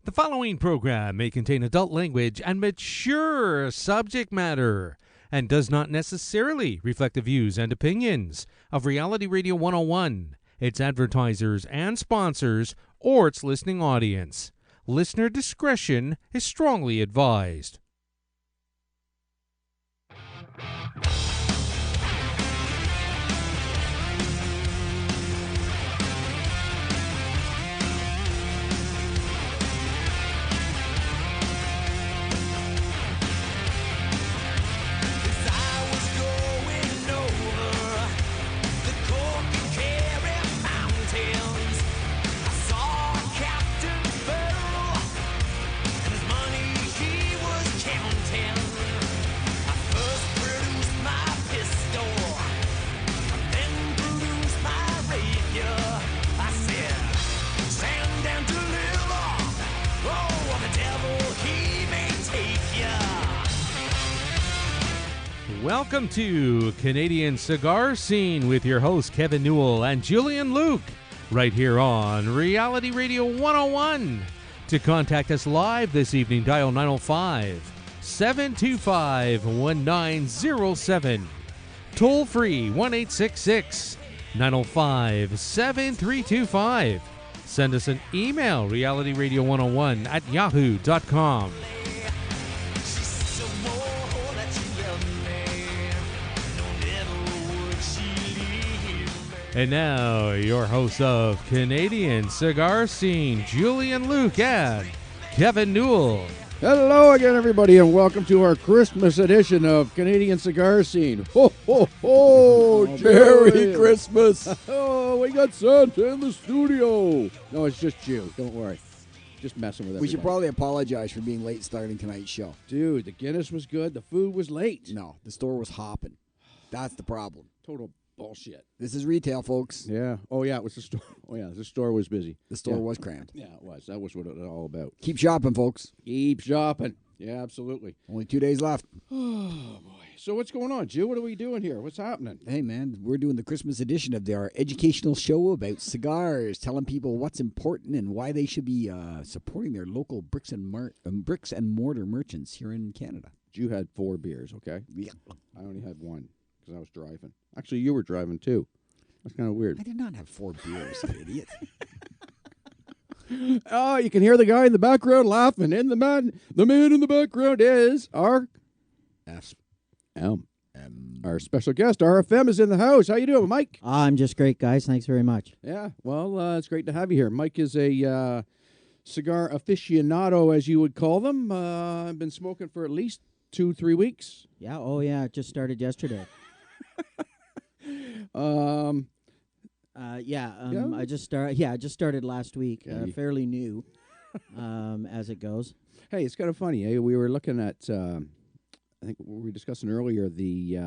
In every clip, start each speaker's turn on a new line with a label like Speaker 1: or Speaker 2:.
Speaker 1: The following program may contain adult language and mature subject matter and does not necessarily reflect the views and opinions of Reality Radio 101, its advertisers and sponsors, or its listening audience. Listener discretion is strongly advised. Welcome to Canadian Cigar Scene with your hosts Kevin Newell and Julian Luke, right here on Reality Radio 101. To contact us live this evening, dial 905-725-1907. Toll free 1-866-905-7325. Send us an email, realityradio101@yahoo.com. And now, your hosts of Canadian Cigar Scene, Julian Luke and Kevin Newell.
Speaker 2: Hello again, everybody, and welcome to our Christmas edition of Canadian Cigar Scene. Ho, ho, ho! Merry Christmas! Oh, we got Santa in the studio. No, it's just you. Don't worry. Just messing with everybody.
Speaker 3: We should probably apologize for being late starting tonight's show.
Speaker 2: Dude, the Guinness was good. The food was late.
Speaker 3: No, the store was hopping. That's the problem.
Speaker 2: Total bullshit.
Speaker 3: This is retail, folks.
Speaker 2: Yeah. Oh, yeah, it was the store. Oh, yeah, the store was busy.
Speaker 3: The store was crammed.
Speaker 2: Yeah, it was. That was what it was all about.
Speaker 3: Keep shopping, folks.
Speaker 2: Keep shopping. Yeah, absolutely.
Speaker 3: Only 2 days left.
Speaker 2: Oh, boy. So what's going on, Jew? What are we doing here? What's happening?
Speaker 3: Hey, man, we're doing the Christmas edition of our educational show about cigars, telling people what's important and why they should be supporting their local bricks and mortar merchants here in Canada.
Speaker 2: Jew had 4 beers, okay?
Speaker 3: Yeah.
Speaker 2: I only had 1 because I was driving. Actually, you were driving, too. That's kind of weird.
Speaker 3: I did not have 4 beers, you idiot.
Speaker 2: Oh, you can hear the guy in the background laughing. And the man in the background is our our special guest, RFM, is in the house. How you doing, Mike?
Speaker 4: I'm just great, guys. Thanks very much.
Speaker 2: Yeah, well, it's great to have you here. Mike is a cigar aficionado, as you would call them. I've been smoking for at least 2-3 weeks.
Speaker 4: Yeah. Oh, yeah. It just started yesterday. I just started last week. Fairly new, as it goes.
Speaker 2: Hey, it's kind of funny. Eh? We were looking at, I think we were discussing earlier the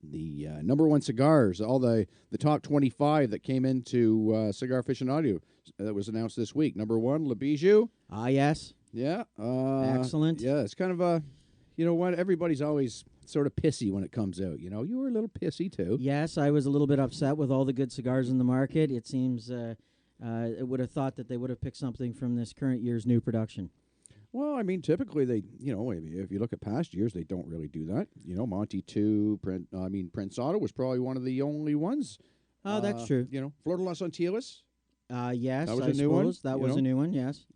Speaker 2: number 1 cigars, all the top 25 that came into Cigar Aficionado that was announced this week. Number 1, Le Bijou.
Speaker 4: Ah, yes.
Speaker 2: Yeah.
Speaker 4: Excellent.
Speaker 2: Yeah, it's kind of a, you know what? Everybody's always sort of pissy when it comes out. You know, you were a little pissy too.
Speaker 4: Yes, I was a little bit upset with all the good cigars in the market. It seems it would have thought that they would have picked something from this current year's new production.
Speaker 2: Well, I mean, typically they, you know, if you look at past years, they don't really do that. You know, Monty 2, Prince Otto was probably one of the only ones.
Speaker 4: Oh, that's true.
Speaker 2: You know, Flor de las Antillas.
Speaker 4: Yes,
Speaker 2: that was
Speaker 4: I
Speaker 2: a new one.
Speaker 4: That was a new one, yes.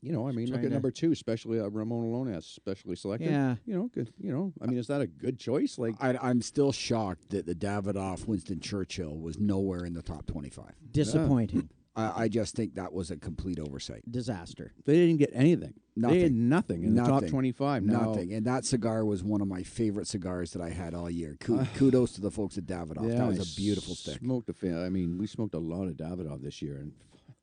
Speaker 2: You know, I mean, look at number 2, especially Ramon Alones, specially selected.
Speaker 4: Yeah.
Speaker 2: You know, good. You know, I mean, is that a good choice? Like,
Speaker 3: I'm still shocked that the Davidoff Winston Churchill was nowhere in the top 25.
Speaker 4: Disappointing.
Speaker 3: I just think that was a complete oversight.
Speaker 4: Disaster.
Speaker 2: they didn't get anything.
Speaker 3: Nothing.
Speaker 2: They had nothing in the top 25.
Speaker 3: Nothing. And that cigar was one of my favorite cigars that I had all year. Kudos to the folks at Davidoff.
Speaker 2: Yeah,
Speaker 3: that was a beautiful stick.
Speaker 2: We smoked a lot of Davidoff this year, and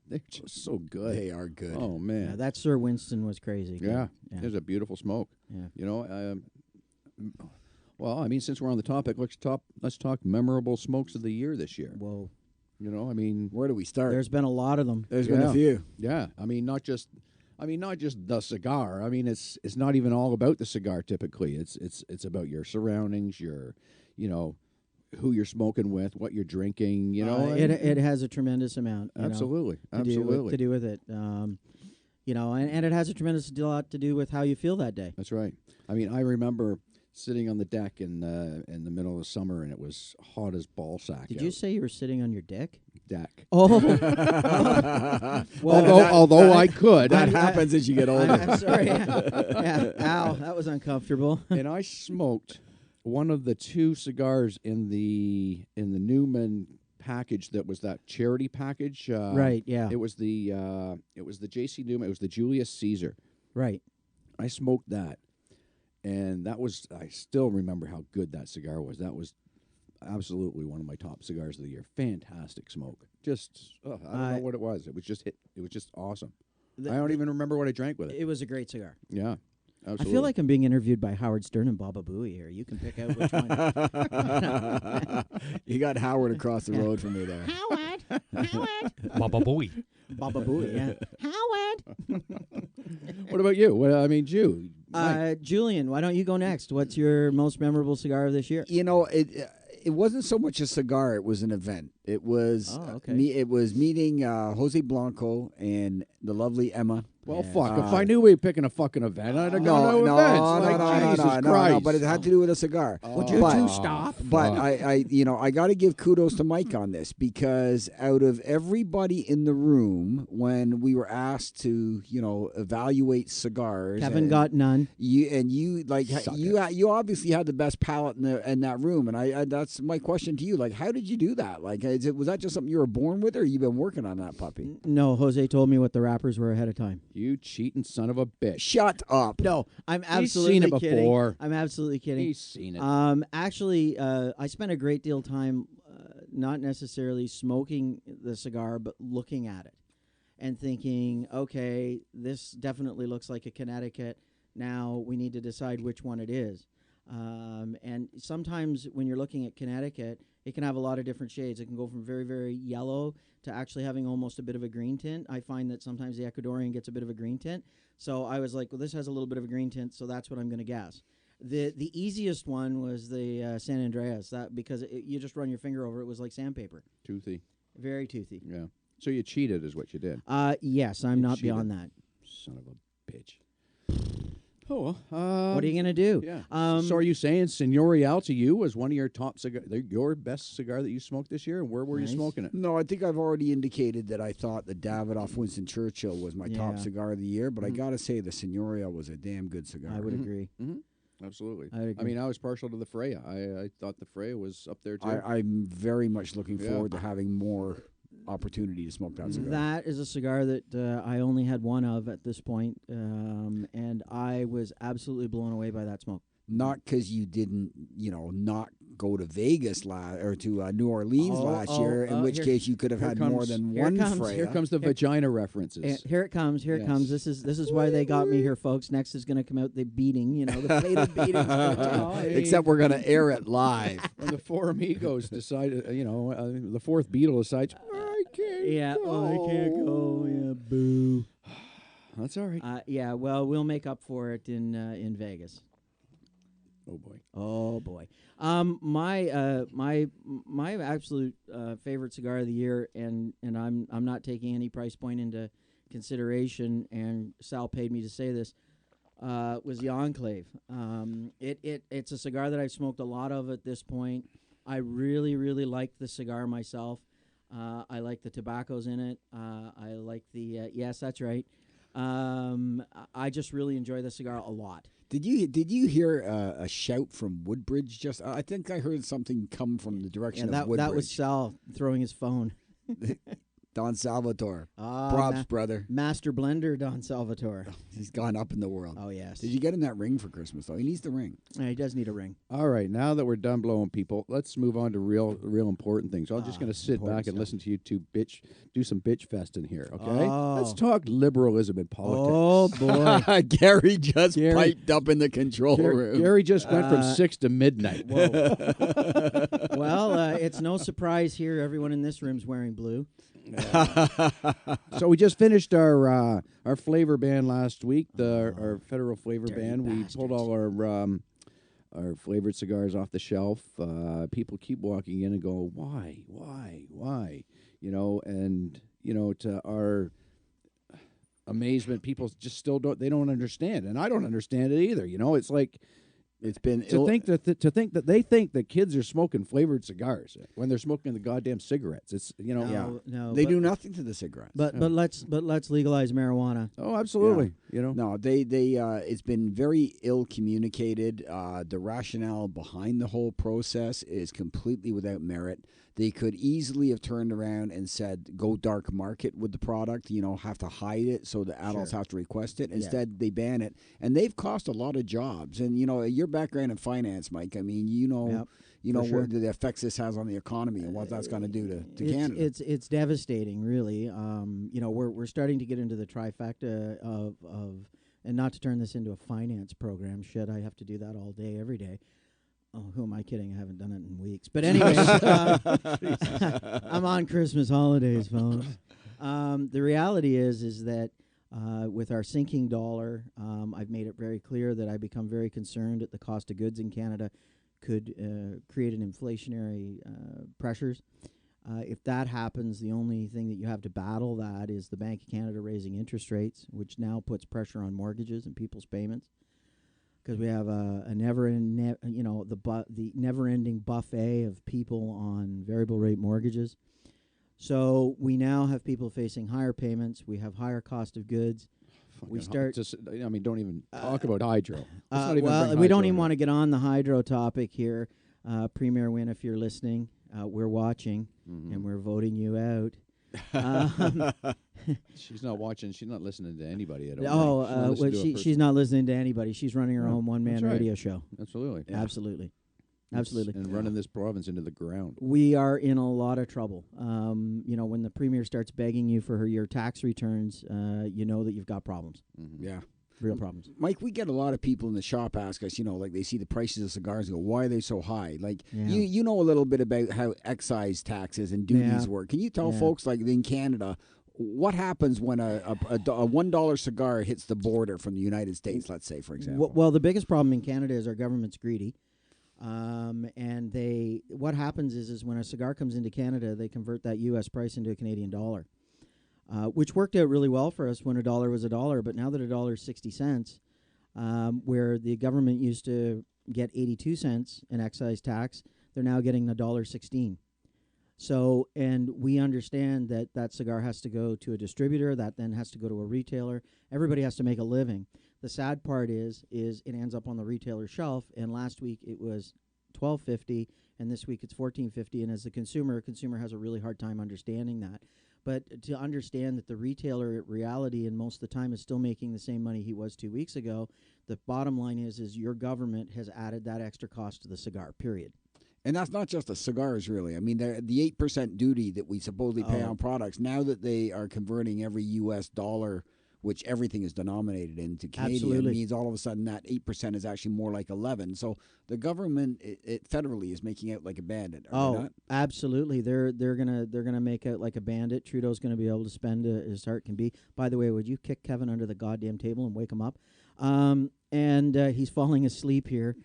Speaker 2: they're just so good.
Speaker 3: They are good.
Speaker 2: Oh, man.
Speaker 4: Yeah, that Sir Winston was crazy.
Speaker 2: Yeah. It was a beautiful smoke.
Speaker 4: Yeah.
Speaker 2: You know, well, I mean, since we're on the topic, let's talk memorable smokes of the year this year.
Speaker 4: Whoa.
Speaker 2: You know, I mean,
Speaker 3: where do we start?
Speaker 4: There's been a lot of them.
Speaker 3: There's been a few.
Speaker 2: Yeah. I mean, not just the cigar. I mean, it's not even all about the cigar typically. It's about your surroundings, your, you know, who you're smoking with, what you're drinking. You know,
Speaker 4: it has a tremendous amount.
Speaker 2: Absolutely.
Speaker 4: To do with it. You know, and it has a tremendous lot to do with how you feel that day.
Speaker 2: That's right. I mean, I remember sitting on the deck in the middle of the summer, and it was hot as ball sack.
Speaker 4: Did you say you were sitting on your deck?
Speaker 2: Deck.
Speaker 4: Oh.
Speaker 2: Well, although I could.
Speaker 3: That happens as you get older.
Speaker 4: I'm sorry. Yeah. Ow, that was uncomfortable.
Speaker 2: And I smoked one of the 2 cigars in the Newman package that was that charity package.
Speaker 4: Right, yeah.
Speaker 2: It was the J.C. Newman. It was the Julius Caesar.
Speaker 4: Right.
Speaker 2: I smoked that, and I still remember how good that cigar was. That was absolutely one of my top cigars of the year. Fantastic smoke. Just I don't know what it was. It was just awesome. I don't even remember what I drank with it.
Speaker 4: It was a great cigar.
Speaker 2: Yeah. Absolutely.
Speaker 4: I feel like I'm being interviewed by Howard Stern and Baba Booey here. You can pick out which one.
Speaker 3: You got Howard across the road from me there.
Speaker 4: Howard.
Speaker 1: Baba Booey.
Speaker 4: Baba Booey, yeah. Howard.
Speaker 2: What about you? Well, I mean,
Speaker 4: Julian, why don't you go next? What's your most memorable cigar of this year?
Speaker 3: You know, it wasn't so much a cigar; it was an event. It was it was meeting Jose Blanco and the lovely Emma.
Speaker 2: Well, fuck. If I knew we were picking a fucking event, I'd have gone to events.
Speaker 3: No, but it had to do with a cigar.
Speaker 2: Would you two stop?
Speaker 3: But I got to give kudos to Mike on this, because out of everybody in the room, when we were asked to, evaluate cigars,
Speaker 4: Kevin got none.
Speaker 3: You obviously had the best palate in that room, and that's my question to you. Like, how did you do that? Like, was that just something you were born with, or you been working on that puppy?
Speaker 4: No, Jose told me what the wrappers were ahead of time.
Speaker 2: You cheating son of a bitch.
Speaker 3: Shut up.
Speaker 4: No, I'm absolutely
Speaker 2: He's seen it
Speaker 4: kidding.
Speaker 2: before.
Speaker 4: I'm absolutely kidding.
Speaker 2: He's seen it.
Speaker 4: Actually, I spent a great deal of time not necessarily smoking the cigar, but looking at it and thinking, okay, this definitely looks like a Connecticut. Now we need to decide which one it is. And sometimes when you're looking at Connecticut, it can have a lot of different shades. It can go from very, very yellow to actually having almost a bit of a green tint. I find that sometimes the Ecuadorian gets a bit of a green tint. So I was like, well, this has a little bit of a green tint, so that's what I'm going to guess. The easiest one was the San Andreas, because you just run your finger over it. It was like sandpaper.
Speaker 2: Toothy.
Speaker 4: Very toothy.
Speaker 2: Yeah. So you cheated is what you did.
Speaker 4: Yes, I'm not beyond that.
Speaker 2: Son of a bitch. Oh, well.
Speaker 4: What are you going to do?
Speaker 2: Yeah. So are you saying Señorial to you was one of your top cigar, your best cigar that you smoked this year? And where were you smoking it?
Speaker 3: No, I think I've already indicated that I thought the Davidoff Winston Churchill was my top cigar of the year, but I got to say the Señorial was a damn good cigar.
Speaker 4: I would agree.
Speaker 2: Mm-hmm. Absolutely.
Speaker 4: I
Speaker 2: mean, I was partial to the Freya. I thought the Freya was up there, too.
Speaker 3: I'm very much looking forward to having more opportunity to smoke that cigar.
Speaker 4: That is a cigar that I only had one of at this point, and I was absolutely blown away by that smoke.
Speaker 3: Not because you didn't, not go to Vegas or to New Orleans last year, in which case you could have had more than one Freya.
Speaker 2: Here comes the vagina references.
Speaker 4: Here it comes. Here it comes. This is why they got me here, folks. Next is going to come out the beating. The plated beating.
Speaker 3: Except we're going to air it live.
Speaker 2: When the four amigos decided, the fourth Beatle decides, I can't go.
Speaker 4: I can't go. Yeah, boo.
Speaker 2: That's all right.
Speaker 4: Yeah, well, we'll make up for it in Vegas.
Speaker 2: Oh boy.
Speaker 4: My absolute favorite cigar of the year, and I'm not taking any price point into consideration, and Sal paid me to say this, was the Enclave. It's a cigar that I've smoked a lot of at this point. I really, really like the cigar myself. I like the tobaccos in it. I like the yes, that's right. I just really enjoy the cigar a lot.
Speaker 3: Did you hear a shout from Woodbridge? Just I think I heard something come from the direction of Woodbridge.
Speaker 4: That was Sal throwing his phone.
Speaker 3: Don Salvatore. Props, brother.
Speaker 4: Master blender Don Salvatore.
Speaker 3: He's gone up in the world.
Speaker 4: Oh, yes.
Speaker 3: Did you get him that ring for Christmas, though? He needs the ring.
Speaker 4: Yeah, he does need a ring.
Speaker 2: All right, now that we're done blowing people, let's move on to real important things. I'm just going to sit back and listen to you two do some bitch festing here, okay? Let's talk liberalism and politics.
Speaker 4: Oh, boy.
Speaker 3: Gary just piped up in the control room.
Speaker 2: Gary just went from 6 to midnight.
Speaker 4: Whoa. Well, it's no surprise here. Everyone in this room's wearing blue.
Speaker 2: So we just finished our flavor ban last week, our federal flavor ban. We pulled all our flavored cigars off the shelf. People keep walking in and go, why? And to our amazement, people just still don't understand, and I don't understand it either. It's like.
Speaker 3: It's been
Speaker 2: to think that they think that kids are smoking flavored cigars when they're smoking the goddamn cigarettes. It's
Speaker 4: No,
Speaker 3: they do nothing to the cigarettes.
Speaker 4: But let's legalize marijuana.
Speaker 2: Oh, absolutely.
Speaker 3: No, they it's been very ill communicated. The rationale behind the whole process is completely without merit. They could easily have turned around and said, go dark market with the product, have to hide it so the adults have to request it. Instead, they ban it. And they've cost a lot of jobs. And, your background in finance, Mike, I mean,
Speaker 4: sure.
Speaker 3: what the effects this has on the economy and what that's going to do to Canada.
Speaker 4: It's devastating, really. We're starting to get into the trifecta of and not to turn this into a finance program. Shit, I have to do that all day, every day. Oh, who am I kidding? I haven't done it in weeks. But anyways, I'm on Christmas holidays, folks. The reality is that with our sinking dollar, I've made it very clear that I become very concerned at the cost of goods in Canada could create an inflationary pressures. If that happens, the only thing that you have to battle that is the Bank of Canada raising interest rates, which now puts pressure on mortgages and people's payments. Because we have the never-ending buffet of people on variable rate mortgages. So we now have people facing higher payments. We have higher cost of goods.
Speaker 2: Don't even talk about hydro.
Speaker 4: We don't even want to get on the hydro topic here. Premier Wynne, if you're listening, we're watching, and we're voting you out.
Speaker 2: She's not watching. She's not listening to anybody at all.
Speaker 4: She's not listening to anybody. She's running her own one-man radio show.
Speaker 2: Absolutely.
Speaker 4: Yeah. Absolutely. And
Speaker 2: running this province into the ground.
Speaker 4: We are in a lot of trouble. When the premier starts begging you for your tax returns, you know that you've got problems.
Speaker 3: Mm-hmm. Yeah.
Speaker 4: Real problems.
Speaker 3: Mike, we get a lot of people in the shop ask us, like they see the prices of cigars and go, why are they so high? Like, you know a little bit about how excise taxes and duties work. Can you tell folks, like in Canada, what happens when a $1 cigar hits the border from the United States, let's say, for example?
Speaker 4: Well, the biggest problem in Canada is our government's greedy. What happens is when a cigar comes into Canada, they convert that U.S. price into a Canadian dollar. Which worked out really well for us when a dollar was a dollar, but now that a dollar is 60 cents, where the government used to get 82 cents in excise tax, they're now getting $1.16. So, and we understand that cigar has to go to a distributor, that then has to go to a retailer. Everybody has to make a living. The sad part is it ends up on the retailer shelf, and last week it was $12.50, and this week it's $14.50, and as a consumer has a really hard time understanding that. But to understand that the retailer at reality and most of the time is still making the same money he was 2 weeks ago, the bottom line is your government has added that extra cost to the cigar, period.
Speaker 3: And that's not just the cigars, really. I mean, the 8% duty that we supposedly pay on products, now that they are converting every U.S. dollar, which everything is denominated into Canadian, means all of a sudden that 8% is actually more like 11. So the government, it federally, is making out like a bandit. Are they not?
Speaker 4: Absolutely. They're gonna make out like a bandit. Trudeau's gonna be able to spend his heart can be. By the way, would you kick Kevin under the goddamn table and wake him up? He's falling asleep here.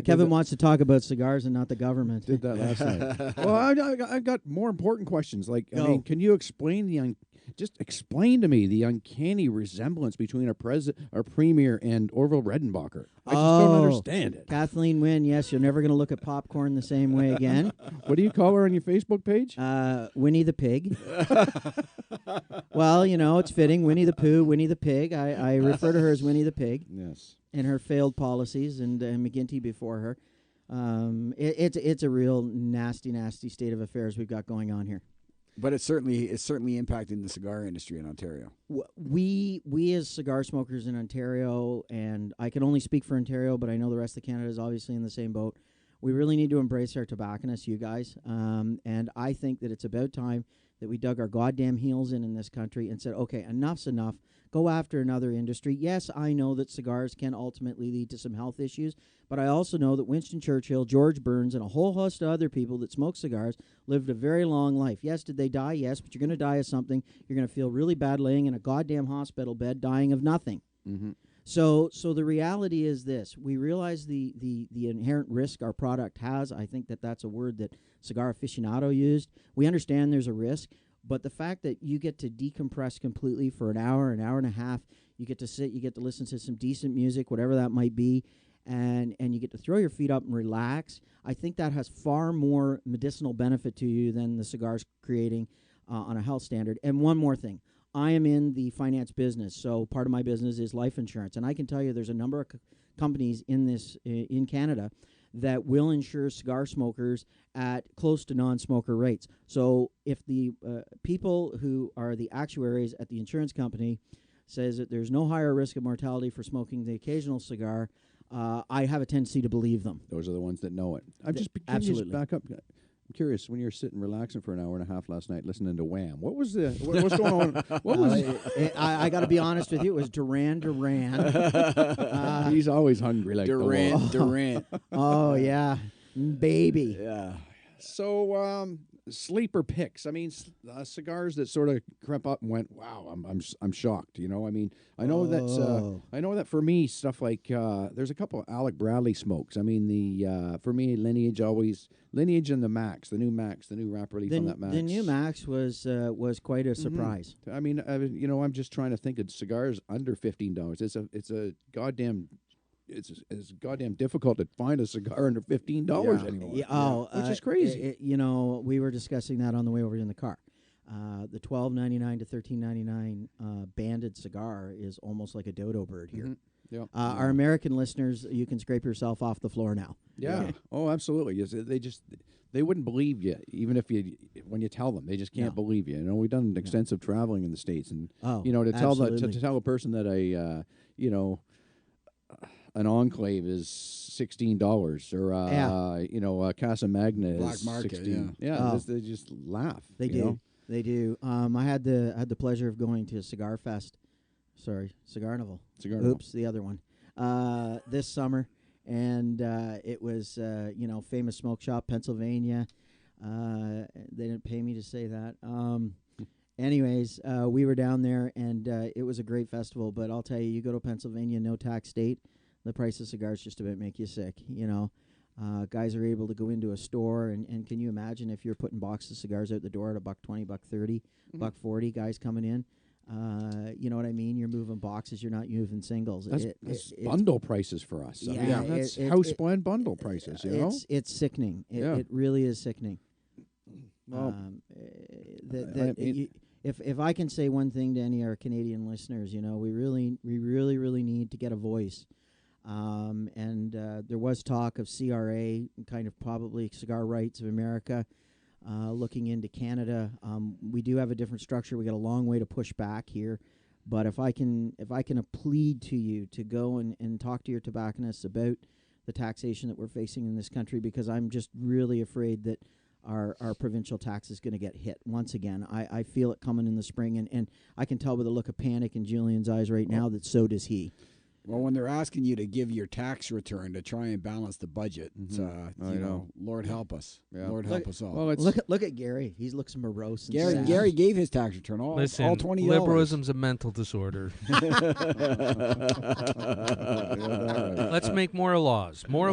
Speaker 4: Kevin wants to talk about cigars and not the government.
Speaker 2: Did that last night. Well, I've got more important questions. Like, I mean, can you explain just explain to me the uncanny resemblance between our premier and Orville Redenbacher? I just don't understand it.
Speaker 4: Kathleen Wynne, yes, you're never going to look at popcorn the same way again.
Speaker 2: What do you call her on your Facebook page?
Speaker 4: Winnie the Pig. Well, it's fitting. Winnie the Pooh, Winnie the Pig. I refer to her as Winnie the Pig.
Speaker 2: Yes. And
Speaker 4: her failed policies and McGuinty before her. It's a real nasty state of affairs we've got going on here.
Speaker 3: But it's certainly impacting the cigar industry in Ontario.
Speaker 4: We as cigar smokers in Ontario, and I can only speak for Ontario, but I know the rest of Canada is obviously in the same boat. We really need to embrace our tobacconists, you guys. And I think that it's about time that we dug our goddamn heels in this country and said, okay, enough's enough. Go after another industry. Yes, I know that cigars can ultimately lead to some health issues, but I also know that Winston Churchill, George Burns, and a whole host of other people that smoke cigars lived a very long life. Yes, did they die? Yes, but you're going to die of something. You're going to feel really bad laying in a goddamn hospital bed dying of nothing.
Speaker 2: Mm-hmm.
Speaker 4: So the reality is this: we realize the inherent risk our product has. I think that's a word that Cigar Aficionado used. We understand there's a risk, but the fact that you get to decompress completely for an hour and a half, you get to sit, you get to listen to some decent music, whatever that might be, and you get to throw your feet up and relax. I think that has far more medicinal benefit to you than the cigars creating on a health standard. And one more thing. I am in the finance business, so part of my business is life insurance, and I can tell you there's a number of companies in this in Canada that will insure cigar smokers at close to non-smoker rates. So if the people who are the actuaries at the insurance company says that there's no higher risk of mortality for smoking the occasional cigar, I have a tendency to believe them.
Speaker 2: Those are the ones that know it. Can you
Speaker 4: absolutely.
Speaker 2: just back up? I'm curious, when you were sitting relaxing for an hour and a half last night listening to Wham, what was what's going on? What was
Speaker 4: I got to be honest with you, it was Duran Duran.
Speaker 2: He's always hungry like
Speaker 3: Durant.
Speaker 4: Oh, yeah. Baby.
Speaker 3: Yeah.
Speaker 2: So, sleeper picks. I mean, cigars that sort of crept up and went, wow, I'm shocked. You know, I mean, I know that for me, stuff like there's a couple of Alec Bradley smokes. I mean, for me, Lineage and the Max, the new wrap relief on that Max.
Speaker 4: The new Max was quite a surprise.
Speaker 2: I mean, I'm just trying to think of cigars under $15. It's goddamn difficult to find a cigar under $15 anymore.
Speaker 4: Yeah,
Speaker 2: which is crazy.
Speaker 4: We were discussing that on the way over in the car. The $12.99 to $13.99 banded cigar is almost like a dodo bird here.
Speaker 2: Mm-hmm. Yeah.
Speaker 4: Our American listeners, you can scrape yourself off the floor now.
Speaker 2: Yeah. Oh, absolutely. Yes, they wouldn't believe you, even when you tell them. They just can't believe you. You know, we've done extensive traveling in the States, and to tell a person that an Enclave is $16 or a Casa Magna
Speaker 3: Black
Speaker 2: is
Speaker 3: market,
Speaker 2: 16. They just laugh.
Speaker 4: They do. They do. I had the pleasure of going to Cigar Fest. Sorry, Cigar Novel. Oops, the other one. This summer, and it was famous smoke shop, Pennsylvania. They didn't pay me to say that. Anyways, we were down there, and it was a great festival. But I'll tell you, you go to Pennsylvania, no tax state, the price of cigars just about make you sick. You know, guys are able to go into a store, and can you imagine if you're putting boxes of cigars out the door at $1.20, $1.30, $1.40, guys coming in. You know what I mean? You're moving boxes. You're not moving singles.
Speaker 2: That's bundle prices for us. That's house blend bundle prices. You know,
Speaker 4: it's sickening. It really is sickening.
Speaker 2: Well,
Speaker 4: if I can say one thing to any of our Canadian listeners, we really need to get a voice. There was talk of CRA, kind of probably Cigar Rights of America, looking into Canada. We do have a different structure. We got a long way to push back here, but if I can plead to you to go and talk to your tobacconists about the taxation that we're facing in this country, because I'm just really afraid that our provincial tax is going to get hit once again. I feel it coming in the spring, and I can tell by the look of panic in Julian's eyes right now that so does he.
Speaker 3: Well, when they're asking you to give your tax return to try and balance the budget, Lord help us. Yeah. Lord help us all.
Speaker 4: Well, look at Gary. He looks morose. And
Speaker 3: Gary gave his tax return all $20.
Speaker 1: Liberalism's a mental disorder. Let's make more laws, more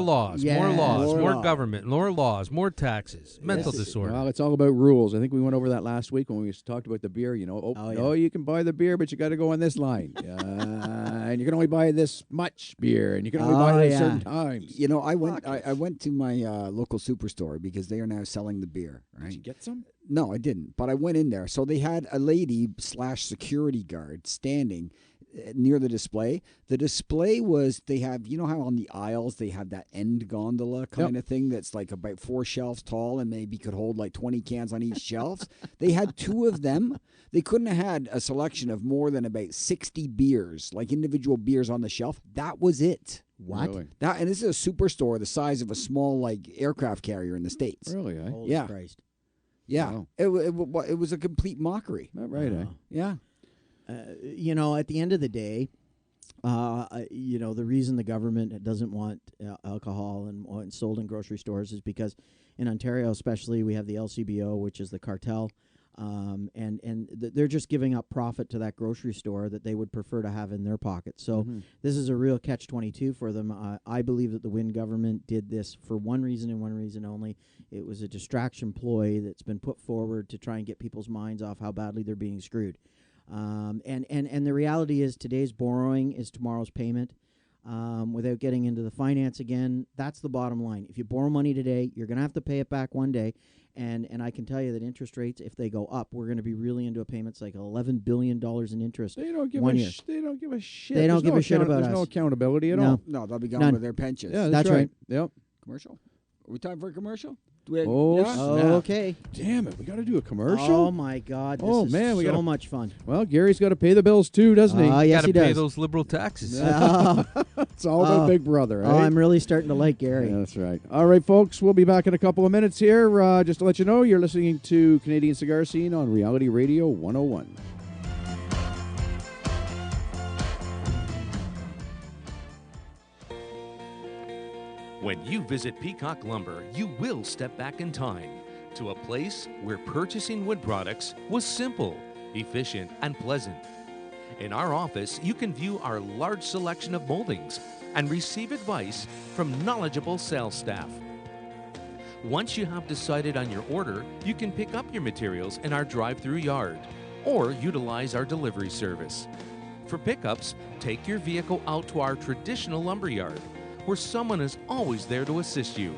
Speaker 1: government, more laws, more taxes. Mental disorder.
Speaker 2: Well, it's all about rules. I think we went over that last week when we talked about the beer. You can buy the beer, but you got to go on this line, and you can only buy this much beer, and you can only buy it at certain times.
Speaker 3: You know, I went to my local superstore because they are now selling the beer. Right?
Speaker 2: Did you get some?
Speaker 3: No, I didn't. But I went in there. So they had a lady / security guard standing near the display. The display was, they have, you know how on the aisles they have that end gondola kind of thing that's like about 4 shelves tall and maybe could hold like 20 cans on each shelf? They had 2 of them. They couldn't have had a selection of more than about 60 beers, like individual beers on the shelf. That was it.
Speaker 2: What? Really?
Speaker 3: And this is a superstore the size of a small like aircraft carrier in the States.
Speaker 2: Really, eh?
Speaker 4: Holy Christ.
Speaker 3: Yeah.
Speaker 2: Wow.
Speaker 3: It was a complete mockery.
Speaker 2: Not right, eh?
Speaker 3: Yeah.
Speaker 4: At the end of the day, the reason the government doesn't want alcohol and sold in grocery stores is because in Ontario especially, we have the LCBO, which is the cartel. They're just giving up profit to that grocery store that they would prefer to have in their pocket. So this is a real catch-22 for them. I believe that the Wynne government did this for one reason and one reason only. It was a distraction ploy that's been put forward to try and get people's minds off how badly they're being screwed. And the reality is today's borrowing is tomorrow's payment. Without getting into the finance again, that's the bottom line. If you borrow money today, you're going to have to pay it back one day. And I can tell you that interest rates, if they go up, we're going to be really into a payment cycle, $11 billion in interest.
Speaker 2: They don't give they don't give a shit.
Speaker 4: They don't give a shit about us.
Speaker 2: There's no accountability at all.
Speaker 3: No, they'll be gone with their pensions.
Speaker 2: Yeah,
Speaker 4: that's right.
Speaker 2: Yep.
Speaker 3: Commercial? Are we time for a commercial?
Speaker 4: Okay.
Speaker 2: Damn it, we got to do a commercial?
Speaker 4: Oh, my God. This is so much fun.
Speaker 2: Well, Gary's got to pay the bills too, doesn't he?
Speaker 4: Yes, he does.
Speaker 1: Pay those liberal taxes.
Speaker 2: It's all about Big Brother, right?
Speaker 4: Oh, I'm really starting to like Gary.
Speaker 2: Yeah, that's right. All right, folks, we'll be back in a couple of minutes here. Just to let you know, you're listening to Canadian Cigar Scene on Reality Radio 101.
Speaker 1: When you visit Peacock Lumber, you will step back in time to a place where purchasing wood products was simple, efficient, and pleasant. In our office, you can view our large selection of moldings and receive advice from knowledgeable sales staff. Once you have decided on your order, you can pick up your materials in our drive-through yard or utilize our delivery service. For pickups, take your vehicle out to our traditional lumber yard, where someone is always there to assist you.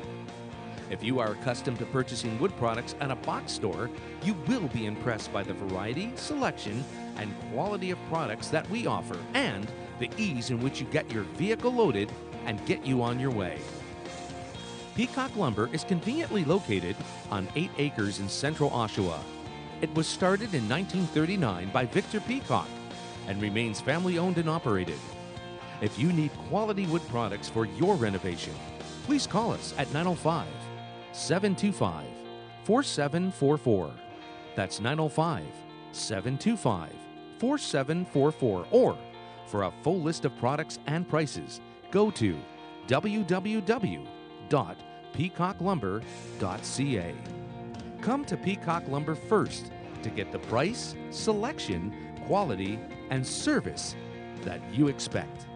Speaker 1: If you are accustomed to purchasing wood products at a box store, you will be impressed by the variety, selection, and quality of products that we offer, and the ease in which you get your vehicle loaded and get you on your way. Peacock Lumber is conveniently located on 8 acres in central Oshawa. It was started in 1939 by Victor Peacock and remains family-owned and operated. If you need quality wood products for your renovation, please call us at 905-725-4744. That's 905-725-4744. Or for a full list of products and prices, go to www.peacocklumber.ca. Come to Peacock Lumber first to get the price, selection, quality, and service that you expect.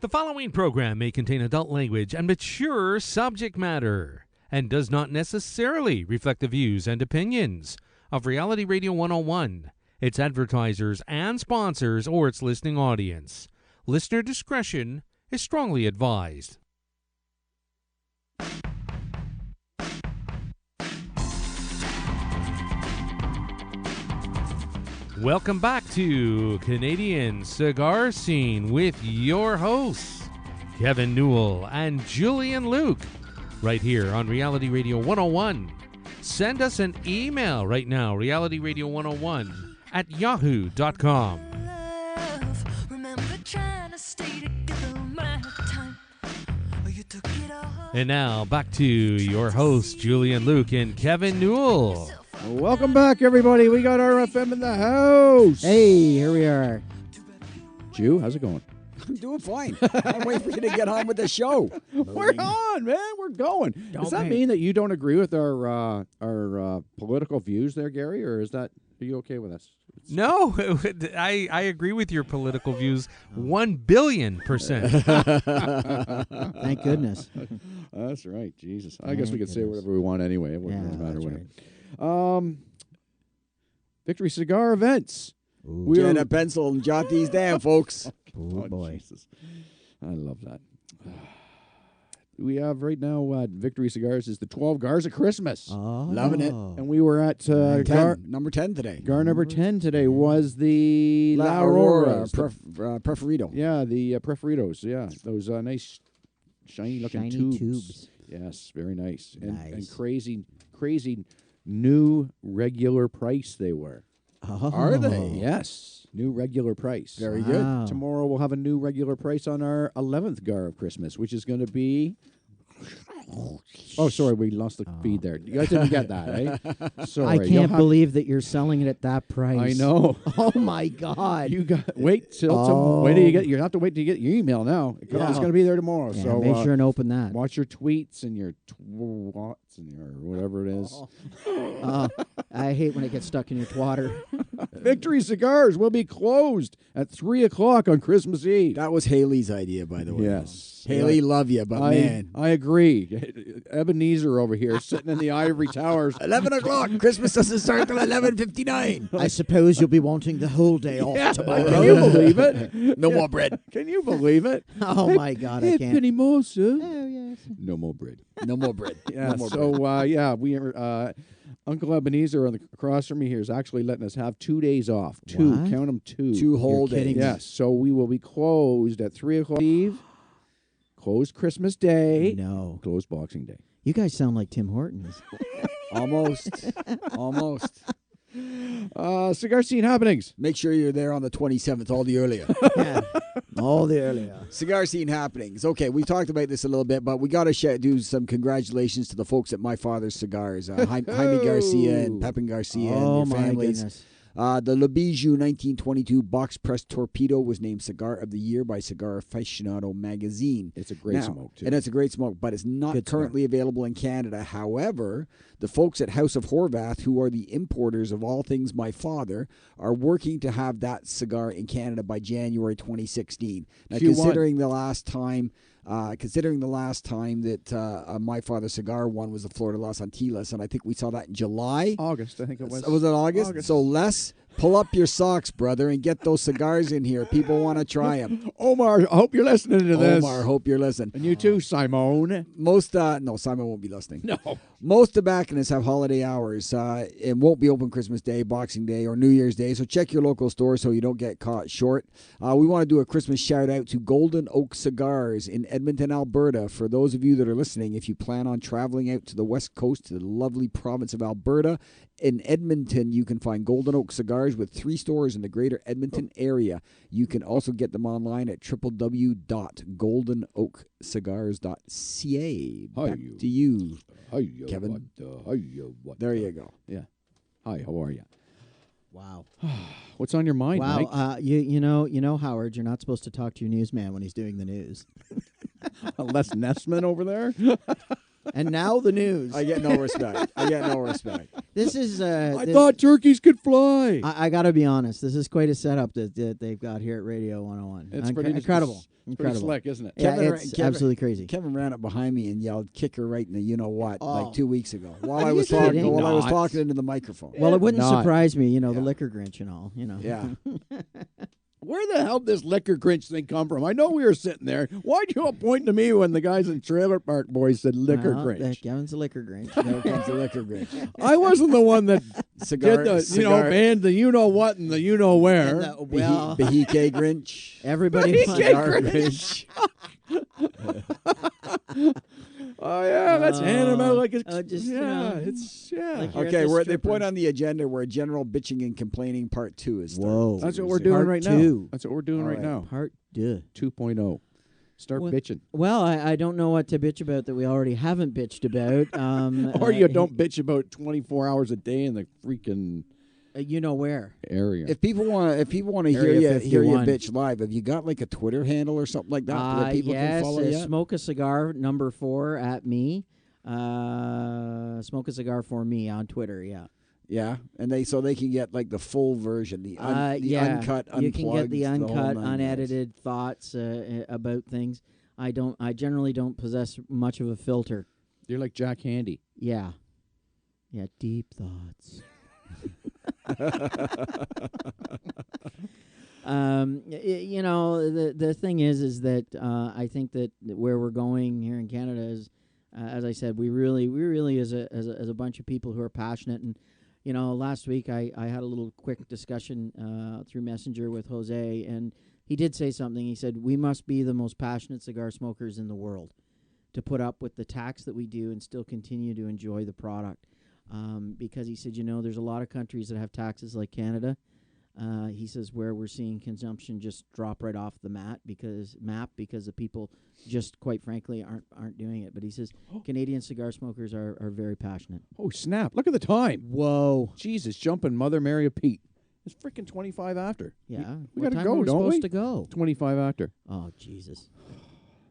Speaker 1: The following program may contain adult language and mature subject matter and does not necessarily reflect the views and opinions of Reality Radio 101, its advertisers and sponsors, or its listening audience. Listener discretion is strongly advised. Welcome back to Canadian Cigar Scene with your hosts, Kevin Newell and Julian Luke, right here on Reality Radio 101. Send us an email right now, realityradio101 at yahoo.com. And now, back to your hosts, Julian Luke and Kevin Newell.
Speaker 2: Welcome back, everybody. We got RFM in the house.
Speaker 4: Hey, here we are.
Speaker 2: Ju, how's it going?
Speaker 3: I'm doing fine. I'm waiting for you to get on with the show.
Speaker 2: We're on, man. We're going. Does that mean that you don't agree with our political views there, Gary, or are you okay with us?
Speaker 1: No, I agree with your political views 1,000,000,000%.
Speaker 4: Thank goodness.
Speaker 2: That's right. Jesus. I guess we could say whatever we want anyway. It wouldn't really matter what.
Speaker 4: Right.
Speaker 2: Victory Cigar Events.
Speaker 3: Get a pencil and jot these down, folks.
Speaker 4: Oh, boy.
Speaker 2: Jesus. I love that. We have right now at Victory Cigars is the 12 Gars of Christmas.
Speaker 4: Oh.
Speaker 3: Loving it.
Speaker 2: And we were at
Speaker 3: number 10 today.
Speaker 2: Gar number 10 today was the
Speaker 3: La
Speaker 2: Aurora.
Speaker 3: Preferido.
Speaker 2: Yeah, the Preferidos. Yeah, those nice, shiny-looking tubes. Yes, very nice. And crazy new regular price they were.
Speaker 4: Oh.
Speaker 3: Are they?
Speaker 2: Yes, new regular price.
Speaker 3: Very good.
Speaker 2: Tomorrow we'll have a new regular price on our 11th Gar of Christmas, which is going to be Oh, sorry, we lost the feed there. You guys didn't get that, eh? Sorry.
Speaker 4: I can't believe that you're selling it at that price.
Speaker 2: I know.
Speaker 4: Oh my God!
Speaker 2: You got wait till wait till you get. You have to wait till you get your email now. It's going to be there tomorrow.
Speaker 4: Yeah,
Speaker 2: so
Speaker 4: make sure and open that.
Speaker 2: Watch your tweets and your twats and your whatever it is.
Speaker 4: I hate when it gets stuck in your twatter.
Speaker 2: Victory Cigars will be closed at 3:00 on Christmas Eve.
Speaker 3: That was Haley's idea, by the way.
Speaker 2: Yes.
Speaker 3: Haley, love you, but man.
Speaker 2: I agree. Ebenezer over here sitting in the ivory towers.
Speaker 3: 11 o'clock. Christmas doesn't start till 11:59.
Speaker 4: I suppose you'll be wanting the whole day off tomorrow.
Speaker 2: Can you believe it?
Speaker 3: No more bread.
Speaker 2: Can you believe it?
Speaker 4: Oh my God, I can't.
Speaker 2: Penny more, sir.
Speaker 4: Oh yes.
Speaker 2: No more bread.
Speaker 3: No more bread.
Speaker 2: Yeah.
Speaker 3: No more bread.
Speaker 2: So we are. Uncle Ebenezer across from me here is actually letting us have 2 days off. Two,
Speaker 4: What?
Speaker 2: count them, two.
Speaker 3: 2 whole
Speaker 4: You're kidding
Speaker 3: days.
Speaker 4: me.
Speaker 2: Yes. So we will be closed at 3:00 Eve. Closed Christmas Day.
Speaker 4: No.
Speaker 2: Closed Boxing Day.
Speaker 4: You guys sound like Tim Hortons.
Speaker 3: Almost. Almost.
Speaker 2: Cigar Scene happenings.
Speaker 3: Make sure you're there on the 27th, all the earlier.
Speaker 4: Yeah. All the earlier.
Speaker 3: Cigar Scene happenings. Okay, we talked about this a little bit, but we got to do some congratulations to the folks at My Father's Cigars, Jaime Garcia and Pepin Garcia
Speaker 4: Oh
Speaker 3: and their
Speaker 4: my
Speaker 3: families.
Speaker 4: goodness.
Speaker 3: The Le Bijou 1922 box press torpedo was named Cigar of the Year by Cigar Aficionado magazine.
Speaker 2: It's a great smoke, too.
Speaker 3: And it's a great smoke, but it's not
Speaker 4: Good
Speaker 3: currently available in Canada. However, the folks at House of Horvath, who are the importers of all things My Father, are working to have that cigar in Canada by January 2016. Now,
Speaker 2: Q1.
Speaker 3: considering the last time that My Father cigar one was the Florida Las Antillas, and I think we saw that in July.
Speaker 2: August, I think it was.
Speaker 3: Was it August? So Les, pull up your socks, brother, and get those cigars in here. People want to try them.
Speaker 2: Omar, I hope you're listening to this.
Speaker 3: Omar, hope you're listening.
Speaker 2: And you too, Simone.
Speaker 3: Most, no, Simon won't be listening.
Speaker 2: No.
Speaker 3: Most tobacconists have holiday hours and won't be open Christmas Day, Boxing Day, or New Year's Day, so check your local store so you don't get caught short. We want to do a Christmas shout-out to Golden Oak Cigars in Edmonton, Alberta. For those of you that are listening, if you plan on traveling out to the west coast, to the lovely province of Alberta, in Edmonton, you can find Golden Oak Cigars with 3 stores in the greater Edmonton area. You can also get them online at www.goldenoakcigars.ca. Back to you. Kevin. There you go.
Speaker 2: Yeah. Hi, how are you?
Speaker 4: Wow.
Speaker 2: What's on your mind, Mike?
Speaker 4: Wow. You know, Howard, you're not supposed to talk to your newsman when he's doing the news.
Speaker 2: Les Nessman over there?
Speaker 4: And now the news.
Speaker 3: I get no respect.
Speaker 4: This is.
Speaker 2: I thought turkeys could fly.
Speaker 4: I got to be honest. This is quite a setup that they've got here at Radio 101.
Speaker 2: It's pretty
Speaker 4: incredible.
Speaker 2: Pretty slick, isn't it?
Speaker 4: Yeah,
Speaker 3: Kevin-
Speaker 4: it's
Speaker 3: Kevin-
Speaker 4: absolutely crazy.
Speaker 3: Kevin ran up behind me and yelled, "Kick her right in the you-know-what,"
Speaker 4: Oh.
Speaker 3: like 2 weeks ago while
Speaker 4: Are
Speaker 3: I
Speaker 4: you
Speaker 3: was
Speaker 4: kidding?
Speaker 3: talking into the microphone.
Speaker 4: Well, it wouldn't
Speaker 2: Not.
Speaker 4: surprise me, the
Speaker 3: Yeah.
Speaker 4: liquor Grinch and all,
Speaker 3: Yeah.
Speaker 2: Where the hell did this liquor Grinch thing come from? I know we were sitting there. Why'd you all point to me when the guys in Trailer Park Boys said liquor
Speaker 4: Well,
Speaker 2: Grinch?
Speaker 4: Kevin's a liquor Grinch.
Speaker 3: There comes the liquor Grinch.
Speaker 2: I wasn't the one that
Speaker 3: Cigar,
Speaker 2: did the, banned the you-know-what and the you-know-where.
Speaker 4: And well,
Speaker 3: Bahike Grinch.
Speaker 4: everybody.
Speaker 3: Cigar Grinch.
Speaker 2: Oh, yeah, let's hand them out like it's...
Speaker 4: just,
Speaker 2: it's... Yeah.
Speaker 4: like you're at
Speaker 3: Okay,
Speaker 4: the
Speaker 3: they
Speaker 4: stripper.
Speaker 3: point on the agenda where general bitching and complaining part 2 is starting.
Speaker 4: Whoa.
Speaker 2: That's what we're
Speaker 3: Seriously.
Speaker 2: doing
Speaker 4: Part
Speaker 2: right
Speaker 4: two.
Speaker 2: now. That's what we're doing
Speaker 3: All
Speaker 2: right
Speaker 3: right.
Speaker 2: now.
Speaker 4: Part 2.
Speaker 2: 2.0. Start
Speaker 4: Well-
Speaker 2: bitching.
Speaker 4: Well, I don't know what to bitch about that we already haven't bitched about.
Speaker 2: Or you don't bitch about 24 hours a day in the freaking
Speaker 4: You know where.
Speaker 2: area.
Speaker 3: If people want to hear
Speaker 4: Area
Speaker 3: you
Speaker 4: 51.
Speaker 3: bitch live, have you got like a Twitter handle or something like that where people
Speaker 4: yes,
Speaker 3: can follow you?
Speaker 4: Smoke a Cigar #4 at me. Smoke a Cigar for me on Twitter. Yeah.
Speaker 3: Yeah, and they can get like the full version, the uncut, unplugged.
Speaker 4: You can get the
Speaker 3: whole
Speaker 4: uncut,
Speaker 3: nine yards.
Speaker 4: unedited thoughts about things. I generally don't possess much of a filter.
Speaker 2: You're like Jack Handy.
Speaker 4: Yeah. Yeah. Deep thoughts. The thing is that I think that where we're going here in Canada is, as I said, we really as a bunch of people who are passionate. And last week I had a little quick discussion through Messenger with Jose, and he did say something. He said we must be the most passionate cigar smokers in the world to put up with the tax that we do and still continue to enjoy the product. Because he said, there's a lot of countries that have taxes like Canada, He says where we're seeing consumption just drop right off the map because the people just, quite frankly, aren't doing it. But he says Canadian cigar smokers are very passionate.
Speaker 2: Oh, snap. Look at the time.
Speaker 4: Whoa.
Speaker 2: Jesus, jumping Mother Mary of Pete. It's freaking 25 after.
Speaker 4: Yeah.
Speaker 2: We
Speaker 4: What
Speaker 2: got to
Speaker 4: time
Speaker 2: go,
Speaker 4: are we
Speaker 2: don't
Speaker 4: supposed
Speaker 2: we?
Speaker 4: to go?
Speaker 2: 25 after.
Speaker 4: Oh, Jesus.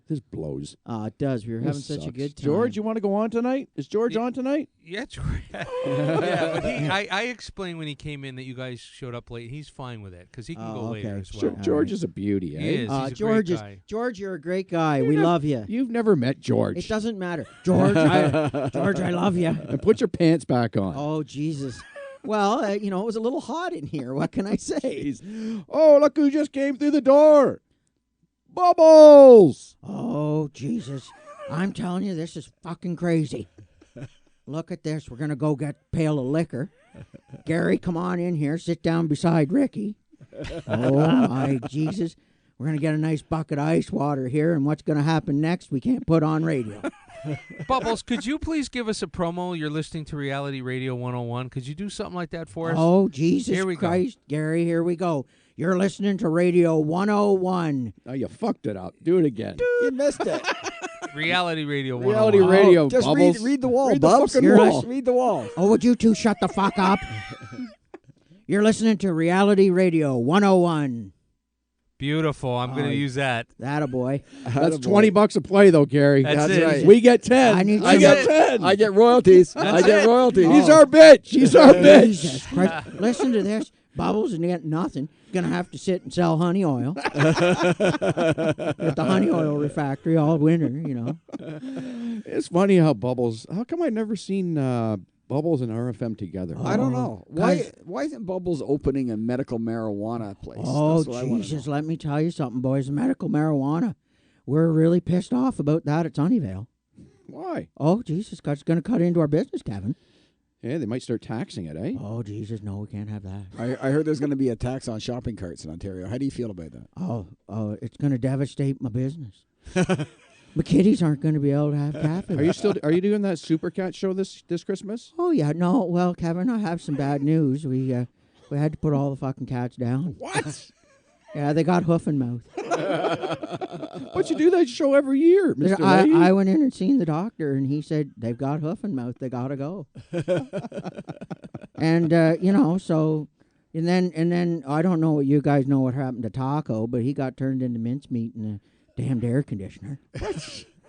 Speaker 2: This blows.
Speaker 4: It does. We were having
Speaker 2: This
Speaker 4: such a
Speaker 2: sucks.
Speaker 4: good time.
Speaker 2: George, you want to go on tonight? Is George on tonight?
Speaker 1: Yeah, yeah, but I explained when he came in that you guys showed up late. He's fine with it because he can go later
Speaker 4: okay.
Speaker 1: as well.
Speaker 4: Sure.
Speaker 2: George is a beauty, eh?
Speaker 1: He is. He's a
Speaker 4: George
Speaker 1: great guy.
Speaker 4: George, you're a great guy. We love you.
Speaker 2: You've never met George.
Speaker 4: It doesn't matter. George, I love you.
Speaker 2: And put your pants back on.
Speaker 4: Oh, Jesus. Well, it was a little hot in here. What can I say?
Speaker 2: Jeez. Oh, look who just came through the door. Bubbles.
Speaker 4: Oh, Jesus. I'm telling you, this is fucking crazy. Look at this. We're going to go get a pail of liquor. Gary, come on in here. Sit down beside Ricky. Oh, my Jesus. We're going to get a nice bucket of ice water here, and what's going to happen next, we can't put on radio.
Speaker 1: Bubbles, could you please give us a promo? You're listening to Reality Radio 101. Could you do something like that for us?
Speaker 4: Oh, Jesus
Speaker 1: Here we
Speaker 4: Christ. Go. Gary, here we go. You're listening to Radio 101.
Speaker 2: Oh, you fucked it up. Do it again.
Speaker 3: You missed it.
Speaker 1: Reality Radio 101.
Speaker 2: Reality Radio,
Speaker 3: Just
Speaker 2: Bubbles.
Speaker 3: read the wall,
Speaker 2: Read the
Speaker 3: Bubs.
Speaker 2: fucking wall.
Speaker 3: Read the wall.
Speaker 4: Oh, would you two shut the fuck up? You're listening to Reality Radio 101.
Speaker 1: Beautiful. I'm going to use that.
Speaker 4: Attaboy.
Speaker 2: That's $20 a play, though, Gary.
Speaker 1: That's it.
Speaker 3: right.
Speaker 2: We get 10.
Speaker 3: I get
Speaker 2: 10.
Speaker 3: I get royalties.
Speaker 1: That's
Speaker 3: I get
Speaker 1: it.
Speaker 3: royalties.
Speaker 2: He's our bitch. He's our bitch.
Speaker 4: Jesus Christ. Listen to this. Bubbles and get nothing. Going to have to sit and sell honey oil at the honey oil refractory all winter,
Speaker 2: It's funny how Bubbles. How come I've never seen Bubbles and RFM together?
Speaker 3: I don't know. Why
Speaker 4: guys-
Speaker 3: isn't Bubbles opening a medical marijuana place?
Speaker 4: Oh,
Speaker 3: That's what I wanna
Speaker 4: Jesus,
Speaker 3: know.
Speaker 4: let me tell you something, boys. Medical marijuana. We're really pissed off about that at Sunnyvale.
Speaker 2: Why?
Speaker 4: Oh, Jesus, it's going to cut into our business, Kevin.
Speaker 2: Yeah, they might start taxing it, eh?
Speaker 4: Oh, Jesus, no, we can't have that.
Speaker 3: I heard there's going to be a tax on shopping carts in Ontario. How do you feel about that?
Speaker 4: Oh, it's going to devastate my business. My kiddies aren't going to be able to have caffeine.
Speaker 2: Are you doing that Super Cat show this Christmas?
Speaker 4: Oh, yeah, no. Well, Kevin, I have some bad news. We had to put all the fucking cats down.
Speaker 2: What?
Speaker 4: Yeah, they got hoof and mouth.
Speaker 2: But you do that show every year, Mr. Lee.
Speaker 4: I went in and seen the doctor, and he said they've got hoof and mouth. They gotta go. And so, and then I don't know what you guys know what happened to Taco, but he got turned into mincemeat in a damned air conditioner.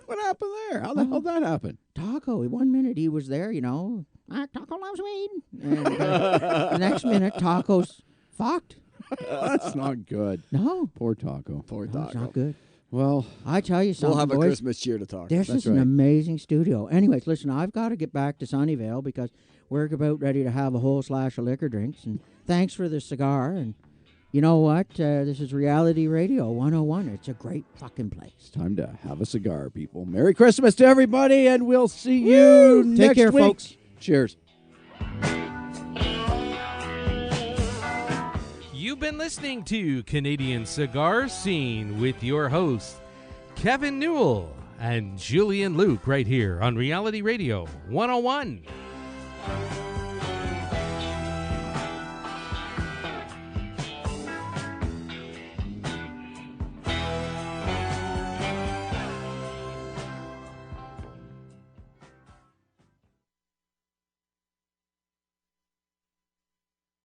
Speaker 2: What happened there? How the hell did that happen?
Speaker 4: Taco. 1 minute he was there, Taco loves weed. And the next minute Taco's fucked.
Speaker 2: That's not good.
Speaker 4: No.
Speaker 2: Poor Taco.
Speaker 3: Poor
Speaker 4: No,
Speaker 3: Taco.
Speaker 4: it's not good.
Speaker 2: Well,
Speaker 4: I tell you something,
Speaker 3: We'll have a
Speaker 4: boys.
Speaker 3: Christmas cheer to talk.
Speaker 4: This
Speaker 2: That's
Speaker 4: is an
Speaker 2: right.
Speaker 4: amazing studio. Anyways, listen, I've got to get back to Sunnyvale because we're about ready to have a whole slash of liquor drinks. And thanks for the cigar. And you know what? This is Reality Radio 101. It's a great fucking place.
Speaker 2: it's time to have a cigar, people. Merry Christmas to everybody, and we'll see you next
Speaker 4: Take care,
Speaker 2: week.
Speaker 4: folks.
Speaker 2: Cheers.
Speaker 1: You've been listening to Canadian Cigar Scene with your hosts, Kevin Newell and Julian Luke, right here on Reality Radio 101.